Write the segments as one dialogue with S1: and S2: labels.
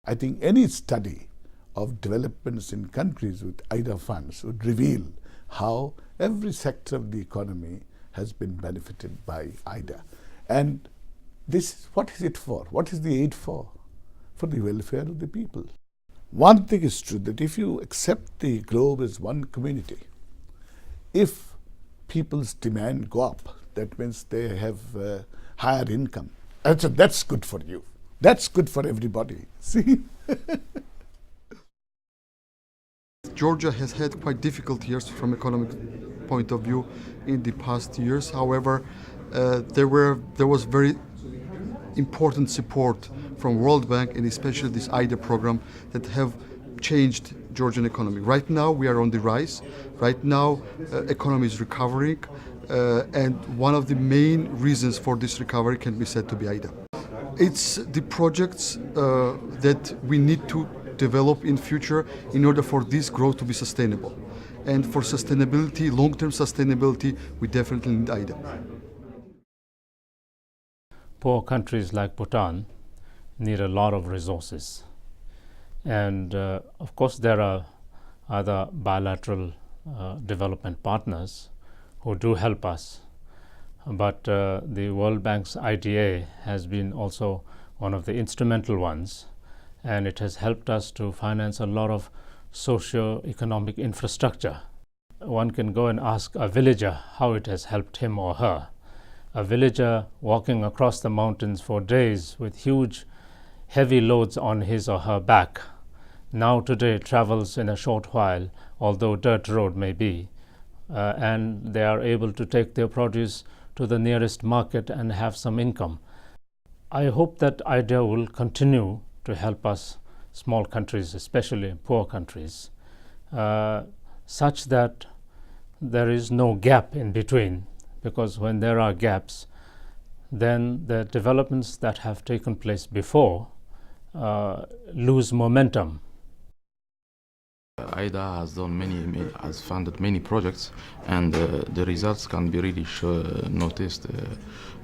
S1: I think any study of developments in countries with IDA funds would reveal how every sector of the economy has been benefited by IDA. And this, what is it for? What is the aid for? For the welfare of the people. One thing is true, that if you accept the globe as one community, if people's demand go up, that means they have higher income. And so that's good for you. That's good for everybody. See?
S2: Georgia has had quite difficult years from economic point of view in the past years. However, there was very important support from World Bank and especially this IDA program that have changed Georgian economy. Right now we are on the rise. Right now economy is recovering and one of the main reasons for this recovery can be said to be IDA. It's the projects that we need to develop in future in order for this growth to be sustainable. And for sustainability, long-term sustainability, we definitely need IDA.
S3: Poor countries like Bhutan need a lot of resources. And of course there are other bilateral development partners who do help us. But the World Bank's IDA has been also one of the instrumental ones, and it has helped us to finance a lot of socio-economic infrastructure. One can go and ask a villager how it has helped him or her. A villager walking across the mountains for days with huge heavy loads on his or her back now today travels in a short while, although dirt road may be, and they are able to take their produce to the nearest market and have some income. I hope that IDA will continue to help us, small countries, especially poor countries, such that there is no gap in between, because when there are gaps, then the developments that have taken place before lose momentum.
S4: IDA has funded many projects, and the results can be really noticed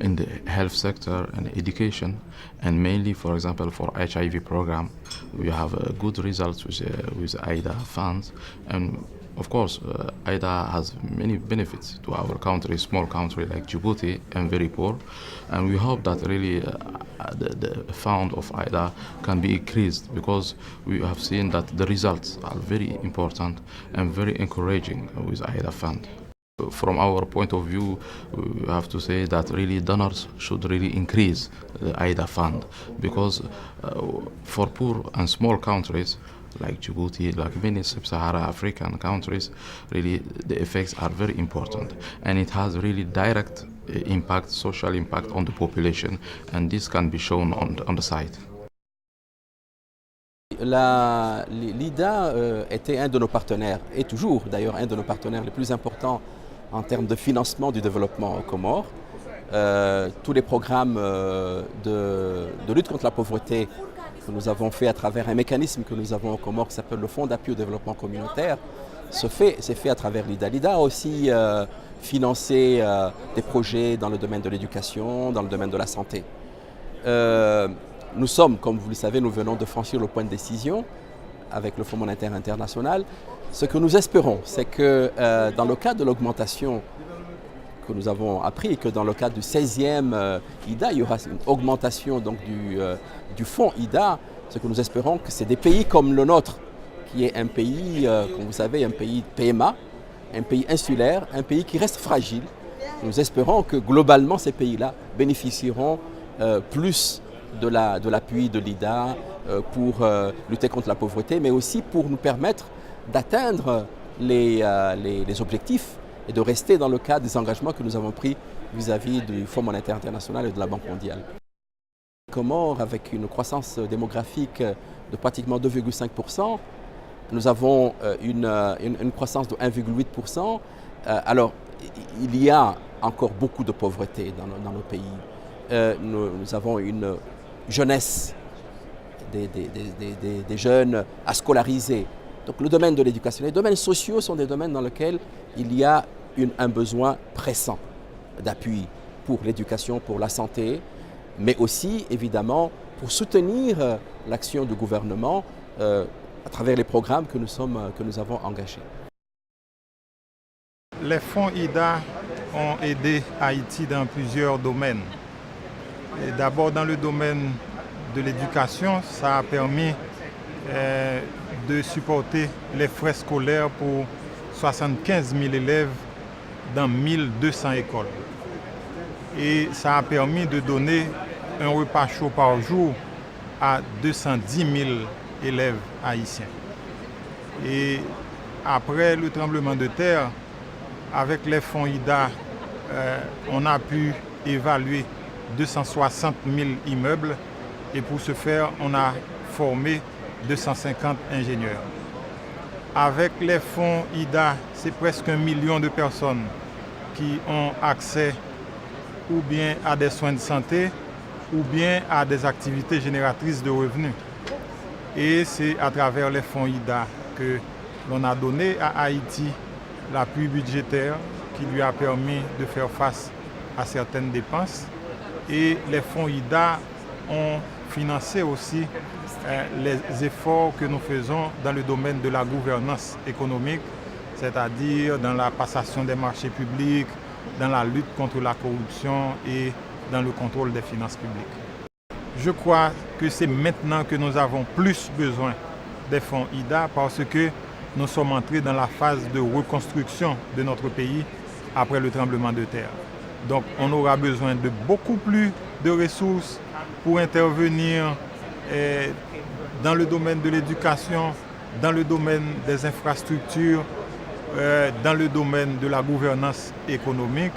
S4: in the health sector and education, and mainly, for example, for HIV program, we have good results with IDA funds. And of course, IDA has many benefits to our country, small country like Djibouti, and very poor. And we hope that really the fund of IDA can be increased, because we have seen that the results are very important and very encouraging with IDA fund. From our point of view, we have to say that really donors should really increase the IDA fund, because for poor and small countries like Djibouti, like many sub-Saharan African countries, really the effects are very important, and it has really direct impact, social impact on the population, and this can be shown on the site.
S5: L'IDA était un de nos partenaires, et toujours d'ailleurs un de nos partenaires les plus importants en termes de financement du développement aux Comores. Tous les programmes de lutte contre la pauvreté que nous avons fait à travers un mécanisme que nous avons aux Comores qui s'appelle le Fonds d'appui au développement communautaire, c'est fait à travers l'IDA. L'IDA a aussi financé des projets dans le domaine de l'éducation, dans le domaine de la santé. Nous sommes, comme vous le savez, nous venons de franchir le point de décision avec le Fonds monétaire international. Ce que nous espérons, c'est que dans le cadre de l'augmentation que nous avons appris, que dans le cadre du 16e IDA, il y aura une augmentation donc, du fonds IDA. Ce que nous espérons, que c'est des pays comme le nôtre, qui est un pays, comme vous savez, un pays PMA, un pays insulaire, un pays qui reste fragile. Nous espérons que globalement, ces pays-là bénéficieront plus de l'appui de l'IDA pour lutter contre la pauvreté, mais aussi pour nous permettre d'atteindre les objectifs et de rester dans le cadre des engagements que nous avons pris vis-à-vis du Fonds monétaire international et de la Banque mondiale. Les Comores, avec une croissance démographique de pratiquement 2,5%, nous avons une croissance de 1,8%. Alors, il y a encore beaucoup de pauvreté dans nos pays. Nous avons une jeunesse, des jeunes à scolariser. Donc le domaine de l'éducation, les domaines sociaux sont des domaines dans lesquels il y a un besoin pressant d'appui pour l'éducation, pour la santé, mais aussi évidemment pour soutenir l'action du gouvernement à travers les programmes que nous avons engagés.
S6: Les fonds IDA ont aidé Haïti dans plusieurs domaines. D'abord dans le domaine de l'éducation, ça a permis de supporter les frais scolaires pour 75 000 élèves dans 1200 écoles. Et ça a permis de donner un repas chaud par jour à 210 000 élèves haïtiens. Et après le tremblement de terre, avec les fonds IDA, on a pu évaluer 260 000 immeubles et pour ce faire, on a formé 250 ingénieurs. Avec les fonds IDA, c'est presque 1 million de personnes qui ont accès ou bien à des soins de santé ou bien à des activités génératrices de revenus. Et c'est à travers les fonds IDA que l'on a donné à Haïti l'appui budgétaire qui lui a permis de faire face à certaines dépenses. Et les fonds IDA ont financé aussi les efforts que nous faisons dans le domaine de la gouvernance économique, c'est-à-dire dans la passation des marchés publics, dans la lutte contre la corruption et dans le contrôle des finances publiques. Je crois que c'est maintenant que nous avons plus besoin des fonds IDA parce que nous sommes entrés dans la phase de reconstruction de notre pays après le tremblement de terre. Donc on aura besoin de beaucoup plus de ressources pour intervenir dans le domaine de l'éducation, dans le domaine des infrastructures, dans le domaine de la gouvernance économique.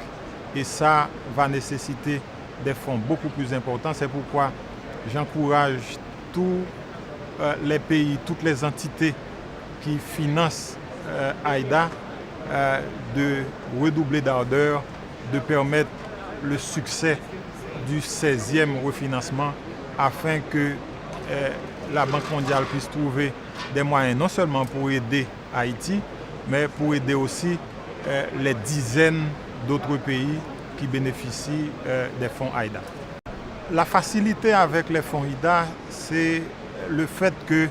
S6: Et ça va nécessiter des fonds beaucoup plus importants. C'est pourquoi j'encourage tous les pays, toutes les entités qui financent AIDA de redoubler d'ardeur, de permettre le succès du 16e refinancement afin que la Banque mondiale puisse trouver des moyens non seulement pour aider Haïti, mais pour aider aussi les dizaines d'autres pays qui bénéficient des fonds AIDA. La facilité avec les fonds AIDA, c'est le fait que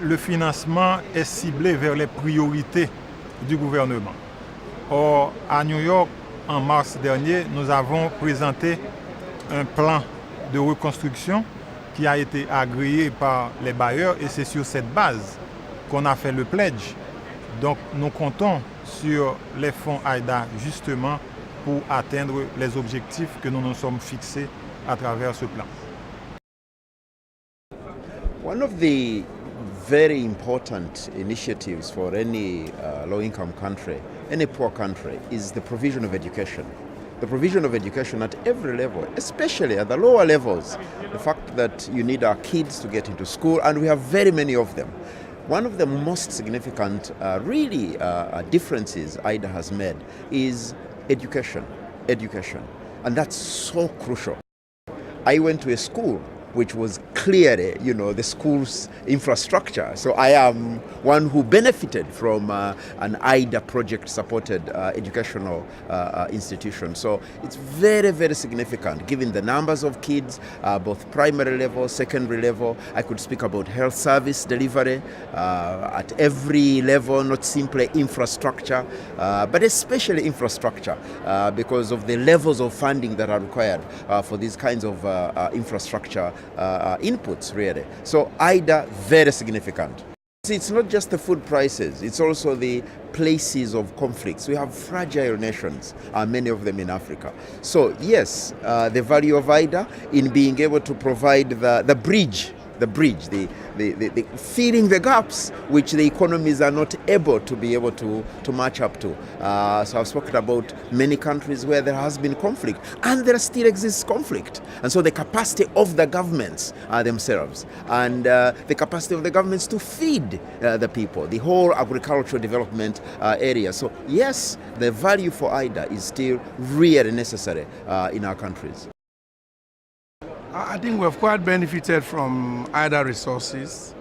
S6: le financement est ciblé vers les priorités du gouvernement. Or, à New York, en mars dernier, nous avons présenté un plan de reconstruction qui a été agréé par les bailleurs et c'est sur cette base qu'on a fait le pledge. Donc nous comptons sur les fonds AIDA justement pour atteindre les objectifs que nous nous sommes fixés à travers ce plan.
S7: One of the very important initiatives for any low-income country, any poor country, is the provision of education. The provision of education at every level, especially at the lower levels. The fact that you need our kids to get into school, and we have very many of them. One of the most significant differences AIDA has made is education. And that's so crucial. I went to a school which was clearly, the school's infrastructure. So I am one who benefited from an AIDA project-supported educational institution. So it's very, very significant, given the numbers of kids, both primary level, secondary level. I could speak about health service delivery at every level, not simply infrastructure, but especially infrastructure, because of the levels of funding that are required for these kinds of infrastructure inputs, really. So AIDA, very significant. It's not just the food prices, it's also the places of conflicts. We have fragile nations, many of them in Africa. So yes, the value of AIDA in being able to provide the bridge, the filling the gaps which the economies are not able to match up to. So I've spoken about many countries where there has been conflict, and there still exists conflict. And so the capacity of the governments themselves, and the capacity of the governments to feed the people, the whole agricultural development area. So yes, the value for AIDA is still really necessary in our countries.
S8: I think we've quite benefited from AIDA resources.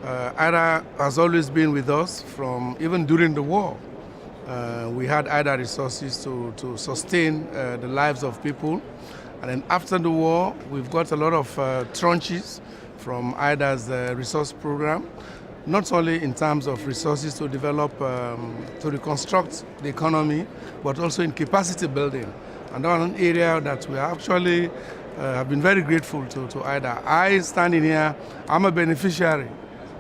S8: AIDA has always been with us from even during the war. We had AIDA resources to sustain the lives of people. And then after the war, we've got a lot of tranches from IDA's resource program, not only in terms of resources to develop, to reconstruct the economy, but also in capacity building. And that's an area that we actually have been very grateful to IDA. I standing here, I'm a beneficiary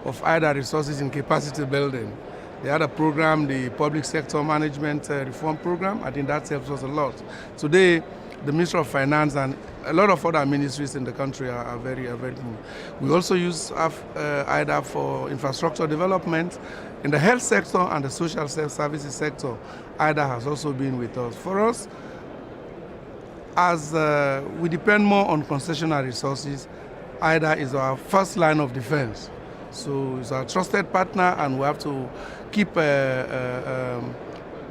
S8: of IDA resources in capacity building. They had a program, the Public Sector Management Reform Program. I think that helps us a lot. Today, the Ministry of Finance and a lot of other ministries in the country are very available. We also use IDA for infrastructure development. In the health sector and the social services sector, IDA has also been with us. For us, as we depend more on concessional resources, IDA is our first line of defense. So it's our trusted partner, and we have to keep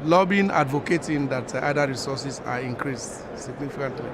S8: lobbying, advocating that IDA resources are increased significantly.